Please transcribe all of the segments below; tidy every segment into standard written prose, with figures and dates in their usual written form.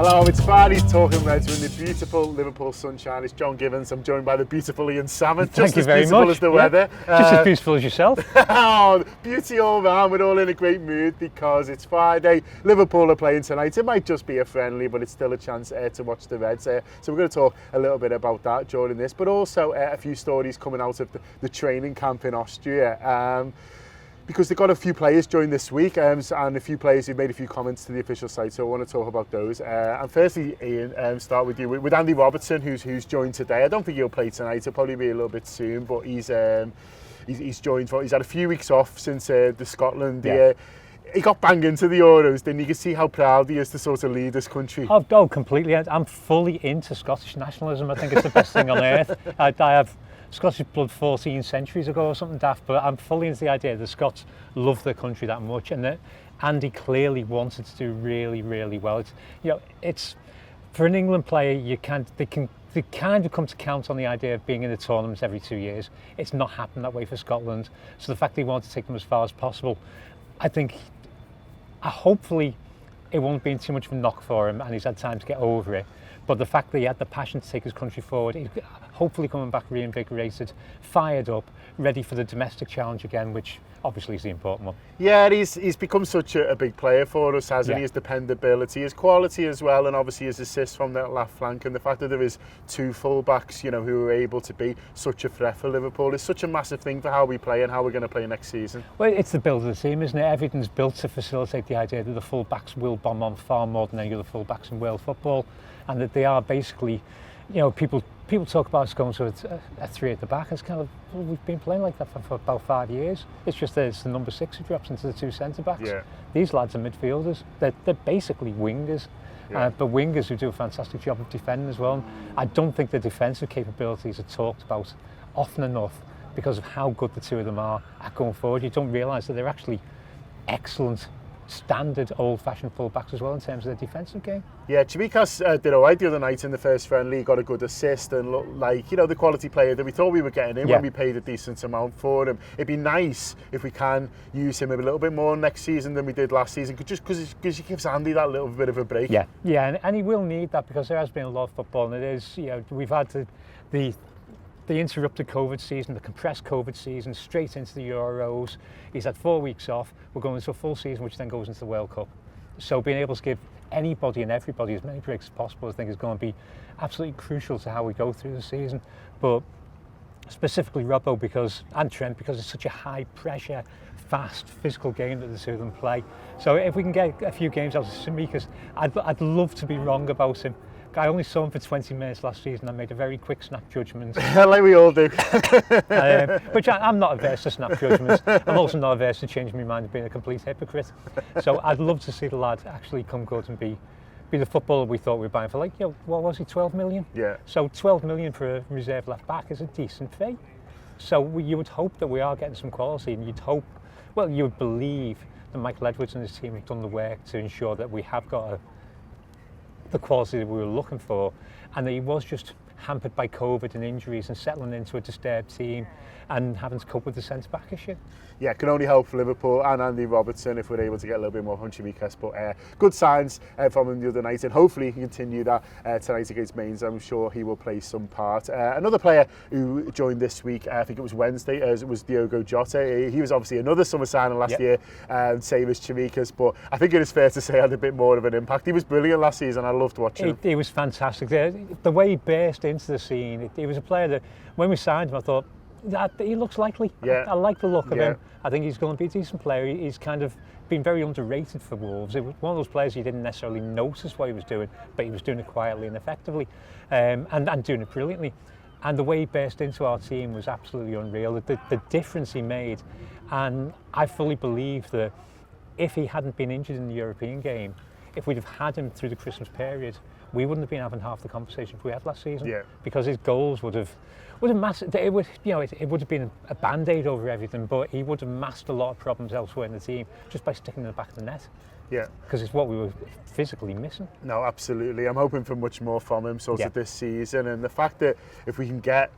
Hello, it's Friday's Talking Reds. We're in the beautiful Liverpool sunshine. It's John Gibbons. I'm joined by the beautiful Ian Salmon. Thank you very beautiful much. as the weather. Just as beautiful as yourself. Oh, beauty all round. We're all in a great mood because it's Friday. Liverpool are playing tonight. It might just be a friendly, but it's still a chance to watch the Reds. So we're going to talk a little bit about that during this, but also a few stories coming out of the training camp in Austria. Because they've got a few players joined this week and a few players who've made a few comments to the official site, so I want to talk about those. And firstly, Ian, start with you. With Andy Robertson, who's joined today. I don't think he'll play tonight, he'll probably be a little bit soon, but he's joined he's had a few weeks off since the Scotland. Yeah. He got banged into the Euros, then you can see how proud he is to sort of lead this country. Oh, completely. I'm fully into Scottish nationalism. I think it's the best thing on earth. I have Scottish blood 14 centuries ago or something daft, but I'm fully into the idea that the Scots love their country that much, and that Andy clearly wanted to do really, really well. It's for an England player, they kind of come to count on the idea of being in the tournament every 2 years. It's not happened that way for Scotland, so the fact that he wanted to take them as far as possible, I think, hopefully it won't be too much of a knock for him and he's had time to get over it. But the fact that he had the passion to take his country forward, he's hopefully coming back reinvigorated, fired up, ready for the domestic challenge again, which obviously is the important one. Yeah, he's become such a big player for us, hasn't he? His dependability, his quality as well, and obviously his assists from that left flank, and the fact that there is two full-backs, who are able to be such a threat for Liverpool is such a massive thing for how we play and how we're going to play next season. Well, it's the build of the team, isn't it? Everything's built to facilitate the idea that the full-backs will bomb on far more than any other full-backs in world football, and that they are basically, people talk about us going to a three at the back. It's kind of, we've been playing like that for about 5 years. It's just that it's the number 6 who drops into the two centre-backs. Yeah. These lads are midfielders. They're basically wingers, but wingers who do a fantastic job of defending as well. I don't think the defensive capabilities are talked about often enough because of how good the two of them are at going forward. You don't realise that they're actually excellent standard old-fashioned full-backs as well in terms of their defensive game. Yeah, Chimikas did all right the other night in the first friendly, got a good assist and looked like, the quality player that we thought we were getting in when we paid a decent amount for him. It'd be nice if we can use him a little bit more next season than we did last season, just because he gives Andy that little bit of a break. Yeah, and he will need that because there has been a lot of football, and it is, we've had the interrupted COVID season, the compressed COVID season, straight into the Euros. He's had 4 weeks off. We're going into a full season, which then goes into the World Cup. So being able to give anybody and everybody as many breaks as possible, I think, is going to be absolutely crucial to how we go through the season. But specifically Robbo and Trent, because it's such a high pressure, fast, physical game that the two of them play. So if we can get a few games out of Tsimikas, I'd love to be wrong about him. I only saw him for 20 minutes last season. I made a very quick snap judgment. Like we all do. Which I'm not averse to snap judgments. I'm also not averse to changing my mind and being a complete hypocrite. So I'd love to see the lad actually come good and be the footballer we thought we were buying for, what was he, 12 million? Yeah. So 12 million for a reserve left back is a decent fee. So you would hope that we are getting some quality, and you would believe that Michael Edwards and his team have done the work to ensure that we have got the quality that we were looking for, and that he was just hampered by COVID and injuries and settling into a disturbed team and having to cope with the centre-back issue. Yeah, can only help for Liverpool and Andy Robertson if we're able to get a little bit more from Chimikas, but good signs from him the other night, and hopefully he can continue that tonight against Mainz. I'm sure he will play some part. Another player who joined this week, I think it was Wednesday, it was Diogo Jota. He was obviously another summer signing last year, same as Chimikas, but I think it is fair to say had a bit more of an impact. He was brilliant last season. I loved watching him. He was fantastic. The way he burst into the scene, he was a player that when we signed him, I thought, he looks likely. I like the look of him. I think he's going to be a decent player. He's kind of been very underrated for Wolves. It was one of those players you didn't necessarily notice what he was doing, but he was doing it quietly and effectively, and doing it brilliantly. And the way he burst into our team was absolutely unreal. The difference he made, and I fully believe that if he hadn't been injured in the European game, if we'd have had him through the Christmas period, we wouldn't have been having half the conversation we had last season. Because his goals would have masked, it would have been a band-aid over everything, but he would have masked a lot of problems elsewhere in the team just by sticking in the back of the net. Yeah. Because it's what we were physically missing. No, absolutely. I'm hoping for much more from him sort Yeah. of this season, and the fact that if we can get,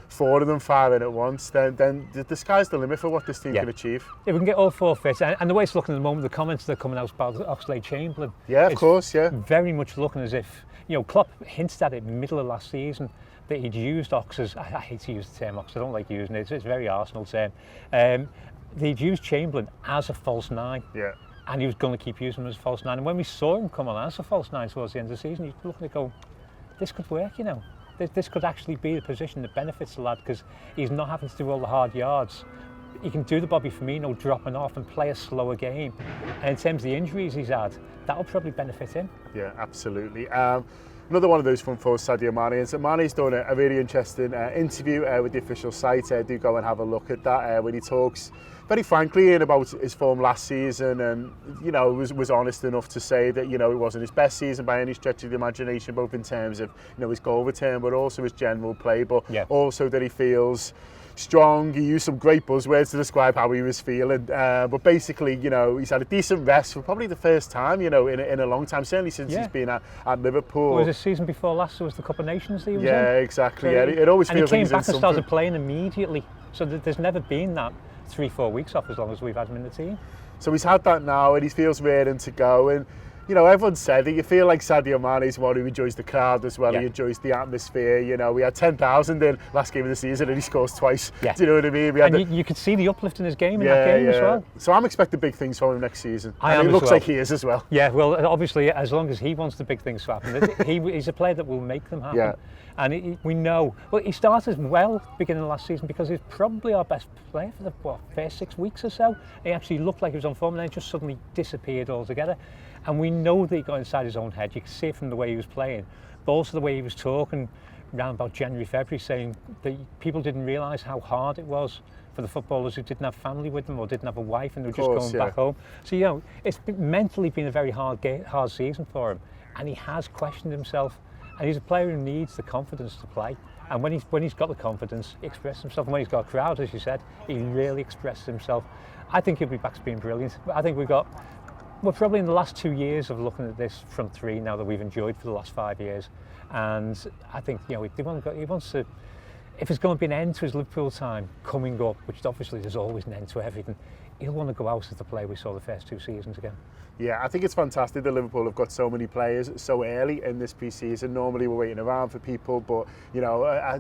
4 of them firing at once, then the sky's the limit for what this team Yeah. can achieve. If we can get all 4 fit, and the way it's looking at the moment, the comments that are coming out about Oxlade-Chamberlain, Yeah, of it's course, yeah. very much looking as if, Klopp hinted at it middle of last season that he'd used Ox as, I hate to use the term Ox, I don't like using it, it's a very Arsenal term. They'd used Chamberlain as a false 9. Yeah. And he was going to keep using him as a false 9. And when we saw him come on as a false 9 towards the end of the season, you're looking at go, this could work, This could actually be the position that benefits the lad, because he's not having to do all the hard yards. He can do the Bobby Firmino dropping off and play a slower game. And in terms of the injuries he's had, that'll probably benefit him. Yeah, absolutely. Another one of those from for Sadio Mane. And so Mane's done a really interesting interview with the official site. Do go and have a look at that when he talks very frankly Ian, about his form last season, and was honest enough to say that it wasn't his best season by any stretch of the imagination, both in terms of his goal return, but also his general play, but also that he feels strong. He used some great buzzwords to describe how he was feeling, but basically he's had a decent rest for probably the first time in a long time, certainly since he's been at Liverpool. Well, was the season before last? It was the Cup of Nations that he was in. Yeah, exactly. So it always feels like he's and he came back and started something. playing immediately, so there's never been that 3-4 weeks off as long as we've had him in the team. So he's had that now, and he feels raring to go. And everyone said that you feel like Sadio Mane is one who enjoys the crowd as well. He enjoys the atmosphere. We had 10,000 in last game of the season, and he scores twice. Do you know what I mean? You could see the uplift in his game in that game as well. So I'm expecting big things from him next season. It looks like he is as well. Yeah, well, obviously, as long as he wants the big things to happen, he's a player that will make them happen. Yeah. And we know, well, he started well beginning of last season because he's probably our best player for the first 6 weeks or so. He actually looked like he was on form, and then just suddenly disappeared altogether. And we know that he got inside his own head. You can see it from the way he was playing, but also the way he was talking around about January, February, saying that people didn't realise how hard it was for the footballers who didn't have family with them or didn't have a wife and they were just going back home. So, it's mentally been a very hard season for him, and he has questioned himself. And he's a player who needs the confidence to play. And when he's got the confidence, he expresses himself. And when he's got a crowd, as you said, he really expresses himself. I think he'll be back to being brilliant. I think we're probably in the last 2 years of looking at this front three now that we've enjoyed for the last 5 years. And I think, he wants to, if there's going to be an end to his Liverpool time coming up, which obviously there's always an end to everything, he'll want to go out as the player we saw the first 2 seasons again. Yeah, I think it's fantastic that Liverpool have got so many players so early in this pre-season. Normally we're waiting around for people, but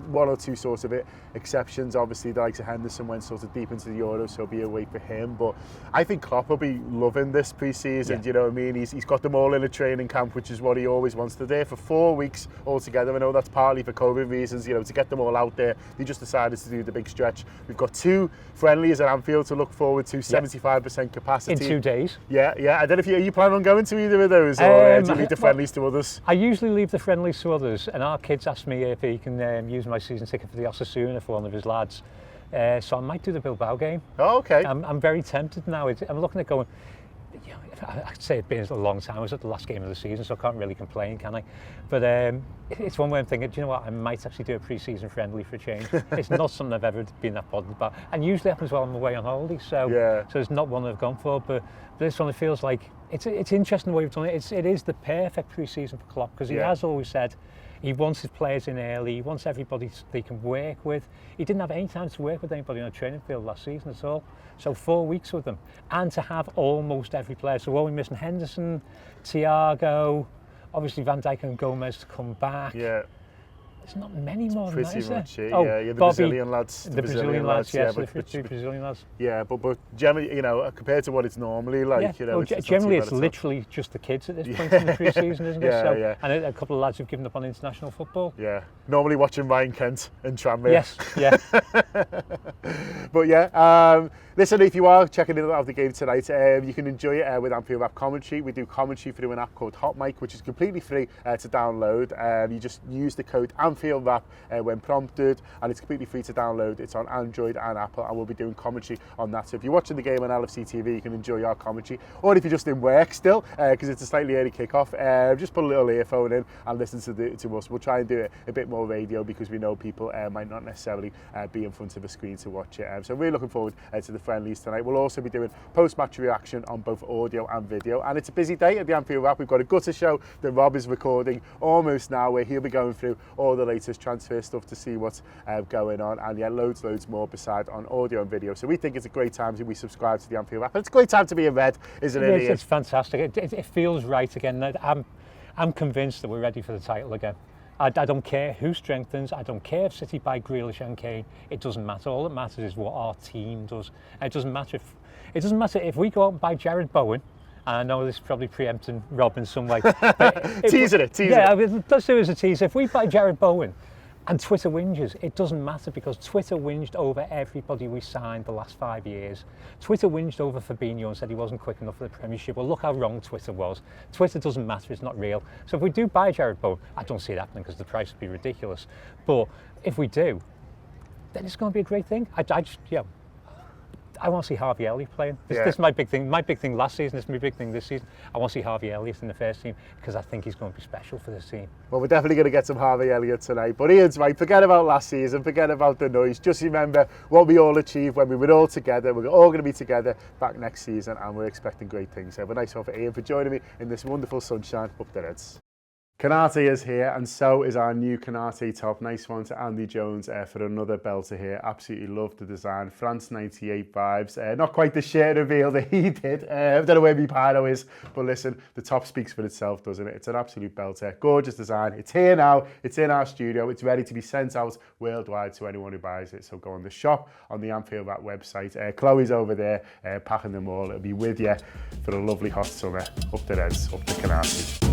one or two sort of exceptions. Obviously the likes of Henderson went sort of deep into the Euros, so it'll be a wait for him. But I think Klopp will be loving this pre-season. You know what I mean? He's got them all in a training camp, which is what he always wants to do, for 4 weeks altogether. I know that's partly for COVID reasons, to get them all out there. He just decided to do the big stretch. We've got 2 friendlies at Anfield to look forward to, 75% capacity. In 2 days. Yeah. I don't know if are you planning on going to either of those, or do you leave the friendlies to others? I usually leave the friendlies to others, and our kids asked me if he can use my season ticket for the Osasuna for one of his lads. So I might do the Bilbao game. Oh, okay. I'm very tempted now. I'm looking at going, I'd say it's been a long time. I was at the last game of the season, so I can't really complain, can I? But it's one way I'm thinking, do you know what, I might actually do a pre-season friendly for a change. It's not something I've ever been that bothered about. And usually happens while I'm away on holiday, so it's not one I've gone for. But this one, it feels like, it's interesting the way we've done it. It is the perfect pre-season for Klopp, because he has always said he wants his players in early, he wants everybody they can work with. He didn't have any time to work with anybody on a training field last season at all. So 4 weeks with them, and to have almost every player. So we're only missing Henderson, Thiago, obviously Van Dijk and Gomez to come back. Yeah. There's not many more than that, is there? Pretty much, yeah. The Bobby, Brazilian lads. The Brazilian lads, the 2 Brazilian lads. Yeah, but generally, compared to what it's normally like, generally it's literally just the kids at this point in the pre-season, isn't it? And a couple of lads who've given up on international football. Yeah, normally watching Ryan Kent and Tranmere. Yes, yeah. But listen, if you are checking out the game tonight, you can enjoy it with Anfield Wrap commentary. We do commentary through an app called Hot Mic, which is completely free to download. You just use the code Anfield Wrap when prompted, and it's completely free to download. It's on Android and Apple, and we'll be doing commentary on that. So if you're watching the game on LFC TV, you can enjoy our commentary, or if you're just in work still, because it's a slightly early kick-off, just put a little earphone in and listen to us. We'll try and do it a bit more radio, because we know people might not necessarily be in front of a screen to watch it. So we're looking forward to the friendlies tonight. We'll also be doing post-match reaction on both audio and video, and it's a busy day at the Anfield Wrap. We've got a gutter show that Rob is recording almost now, where he'll be going through all the latest transfer stuff to see what's going on, and yeah, loads more beside on audio and video. So we think it's a great time to be subscribed to the Anfield Wrap, and it's a great time to be in red, isn't it? It's fantastic. It feels right again. I'm convinced that we're ready for the title again. I don't care who strengthens. I don't care if City buy Grealish and Kane. It doesn't matter. All that matters is what our team does. It doesn't matter if we go out and buy Jared Bowen. I know this is probably preempting Rob in some way. Teasing it. Yeah, let's do it as a teaser. If we buy Jared Bowen and Twitter whinges, it doesn't matter, because Twitter whinged over everybody we signed the last 5 years. Twitter whinged over Fabinho and said he wasn't quick enough for the Premiership. Well, look how wrong Twitter was. Twitter doesn't matter, it's not real. So if we do buy Jared Bowen, I don't see it happening because the price would be ridiculous. But if we do, then it's going to be a great thing. I want to see Harvey Elliott playing. This is my big thing. My big thing last season, this is my big thing this season. I want to see Harvey Elliott in the first team, because I think he's going to be special for this team. Well, we're definitely going to get some Harvey Elliott tonight. But Ian's right, forget about last season, forget about the noise. Just remember what we all achieved when we were all together. We're all going to be together back next season, and we're expecting great things. So a nice one for Ian for joining me in this wonderful sunshine up the Reds. Canate is here, and so is our new Canate top. Nice one to Andy Jones for another belter here. Absolutely love the design. France 98 vibes. Not quite the shirt reveal that he did. I don't know where my Pino is, but listen, the top speaks for itself, doesn't it? It's an absolute belter. Gorgeous design. It's here now. It's in our studio. It's ready to be sent out worldwide to anyone who buys it. So go on the shop on the Anfield Wrap website. Chloe's over there packing them all. It'll be with you for a lovely hot summer. Up the Reds, up the Canate.